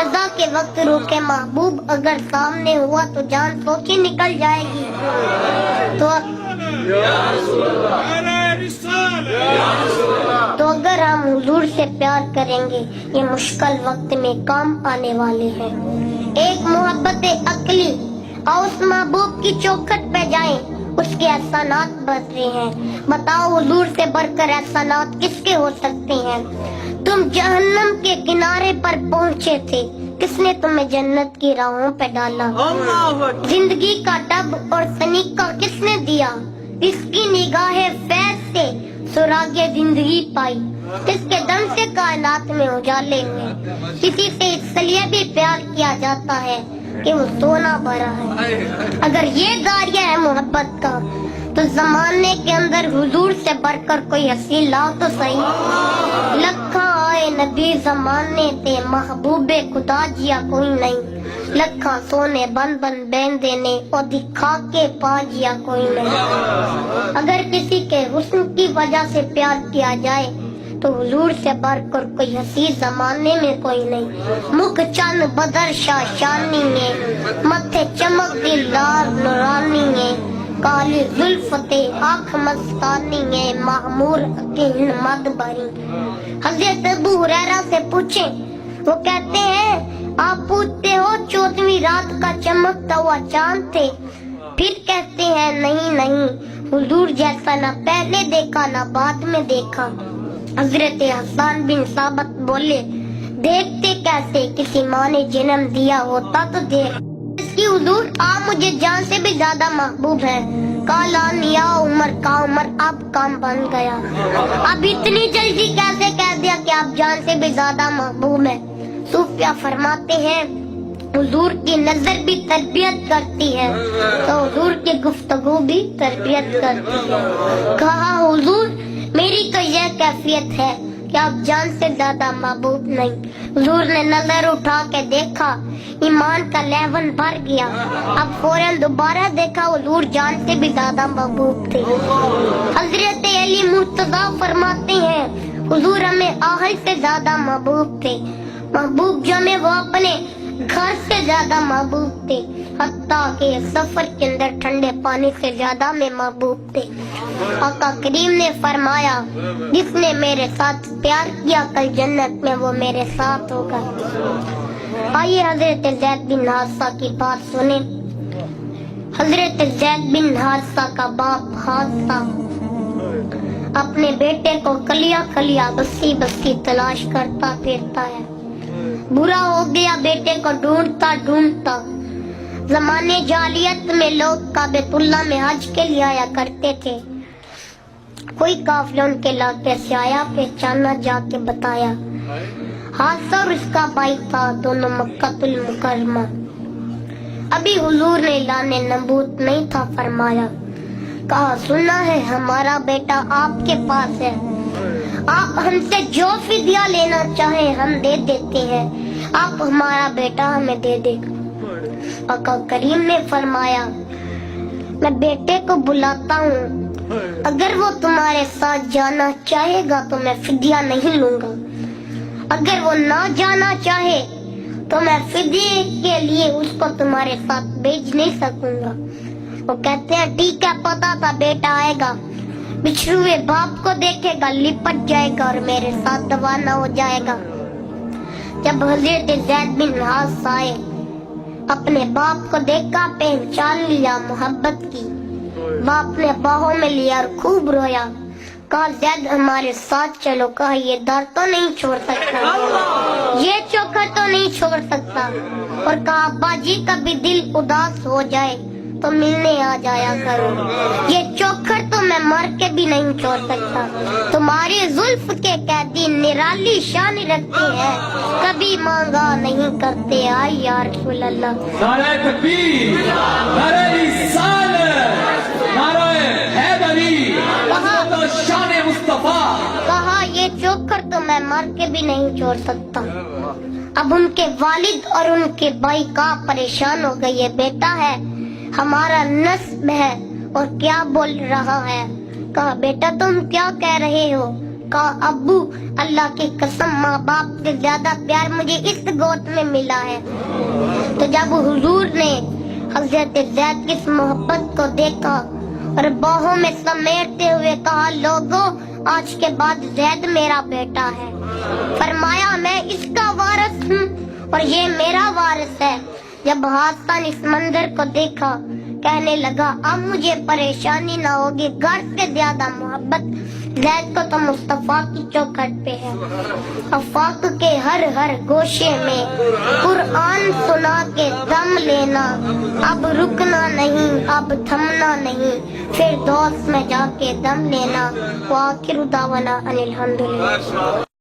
रजा के वक्त रोके महबूब अगर सामने हुआ तो जान सोची निकल जाएगी। तो अगर हम हुजूर से प्यार करेंगे ये मुश्किल वक्त में काम आने वाले हैं। एक मोहब्बत अकली और उस महबूब की चौखट पे जाएं, उसके एहसानात बढ़ रहे हैं। बताओ हुजूर से बढ़कर एहसानात किसके हो सकते हैं। तुम जहन्नम के किनारे पर पहुंचे थे, किसने तुम्हें जन्नत की राहों पे डाला। जिंदगी का टब और सलीका किसने दिया, इसकी निगाहे फैज से सुरागे जिंदगी पाई। किसके दम से कायनात में उजाले हुए। किसी से इसलिए भी प्यार किया जाता है कि वो सोना भरा है। अगर ये दारिया है मोहब्बत का तो जमाने के अंदर हुजूर से बढ़कर कोई हसी लाओ तो सही। लखा आए नबी जमाने ते महबूबे खुदा जिया कोई नहीं। लखा सोने बन बन बैन देने और दिखा के पा जिया कोई नहीं। अगर किसी के हुस्न की वजह से प्यार किया जाए तो हुजूर से बढ़कर कोई हसी जमाने में कोई नहीं। मुख चंद बदर शाशानी है, मथे चमक दी लाल नूरानी है। काली जुल्फते आँख मस्तानी है, मामूर अकीन मद भरी। हज़रत अबू हुरैरा से पूछे, वो कहते हैं आप पूछते हो 14वीं रात का चमकता हुआ चांद थे। फिर कहते हैं नहीं नहीं, हुजूर जैसा ना पहले देखा ना बाद में देखा। हजरत हसन बिन साबत बोले, देखते कैसे, किसी माँ ने जन्म दिया होता तो देख। इसकी हुजूर आप मुझे जान से भी ज्यादा महबूब है। काला निया उमर का उमर अब काम बन गया। अब इतनी जल्दी कैसे कह दिया कि आप जान से भी ज्यादा महबूब है। सूफिया फरमाते हैं हुजूर की नजर भी तरबियत करती है तो हुजूर की गुफ्तगू भी तरबियत करती है। कहा हुजूर मेरी तो यह कैफियत है कि आप जान से ज्यादा महबूब नहीं। हुजूर ने नजर उठा के देखा, ईमान का लेवन भर गया। अब फौरन दोबारा देखा, हुजूर जान से भी ज्यादा महबूब थे। हजरत अली मुर्तजा फरमाते हैं हुजूर हमें आहल से ज्यादा महबूब थे। महबूब जो में वो अपने घर से ज्यादा महबूब थे, हत्ता के सफर के अंदर ठंडे पानी से ज्यादा में महबूब थे। आका करीम ने फरमाया जिसने मेरे साथ प्यार किया कल जन्नत में वो मेरे साथ होगा। आइए हजरत ज़ैद बिन हारिसा की बात सुने। हजरत ज़ैद बिन हारिसा का बाप हारिसा अपने बेटे को कलिया कलिया बस्ती बस्ती तलाश करता फिरता है। बुरा हो गया बेटे को ढूंढता ढूंढता। जमाने जालियत में लोग काबेतुल्लाह में हज के लिए आया करते थे। कोई काफिला उनके इलाके से आया, पहचाना जाके बताया। हादसा और इसका भाई था, दोनों मक्कातुल मुकर्रमा। अभी हुजूर ने ऐलान नबूवत नहीं था फरमाया। कहा सुना है हमारा बेटा आपके पास है, आप हमसे जो फिदिया लेना चाहे हम दे देते हैं, आप हमारा बेटा हमें दे दे। आका करीम ने फरमाया मैं बेटे को बुलाता हूँ, अगर वो तुम्हारे साथ जाना चाहेगा तो मैं फिदिया नहीं लूंगा, अगर वो ना जाना चाहे तो मैं फिदिये के लिए उसको तुम्हारे साथ भेज नहीं सकूंगा। वो कहते हैं ठीक है, पता था बेटा आएगा, बिछड़े बाप को देखेगा लिपट जाएगा और मेरे साथ दवाना हो जाएगा। जब हजरत ज़ैद बिन हारिसा आए, अपने बाप को देखा, पहचान लिया मोहब्बत की। बाप ने बाहों में लिया और खूब रोया। कहा ज़ैद हमारे साथ चलो। कहा ये दर तो नहीं छोड़ सकता, ये चोखर तो नहीं छोड़ सकता। और कहा अब्बा जी कभी दिल उदास हो जाए तो मिलने आ जाया करो, ये चोखर तो मैं मर के भी नहीं छोड़ सकता। तुम्हारी जुल्फ के कैदी निराली शान रखते हैं, कभी मांगा नहीं करते। आई या रसूल अल्लाह। नारे तकबीर, नारे रिसालत, नारे हैदरी, तो शान मुस्तफा। कहा ये चोखर तो मैं मर के भी नहीं छोड़ सकता। अब उनके वालिद और उनके भाई का परेशान हो गए, ये बेटा है हमारा नस्ब है और क्या बोल रहा है। कहा बेटा तुम क्या कह रहे हो। کہا ابو اللہ کی قسم ماں باپ سے زیادہ پیار مجھے اس گود میں ملا ہے۔ تو جب حضور نے حضرت زید کی اس محبت کو دیکھا اور باہوں میں سمیٹتے ہوئے کہا لوگوں آج کے بعد زید میرا بیٹا ہے، فرمایا میں اس کا وارث ہوں اور یہ میرا وارث ہے۔ جب حسن اس منظر کو دیکھا کہنے لگا اب مجھے پریشانی نہ ہوگی، گھر سے زیادہ محبت زید کو تو مصطفیٰ کی چوکھٹ پہ ہے۔ آفاق کے ہر گوشے میں قرآن سنا کے دم لینا، اب رکنا نہیں اب تھمنا نہیں، پھر دوست میں جا کے دم لینا۔ وآخر دعوانا ان الحمدللہ۔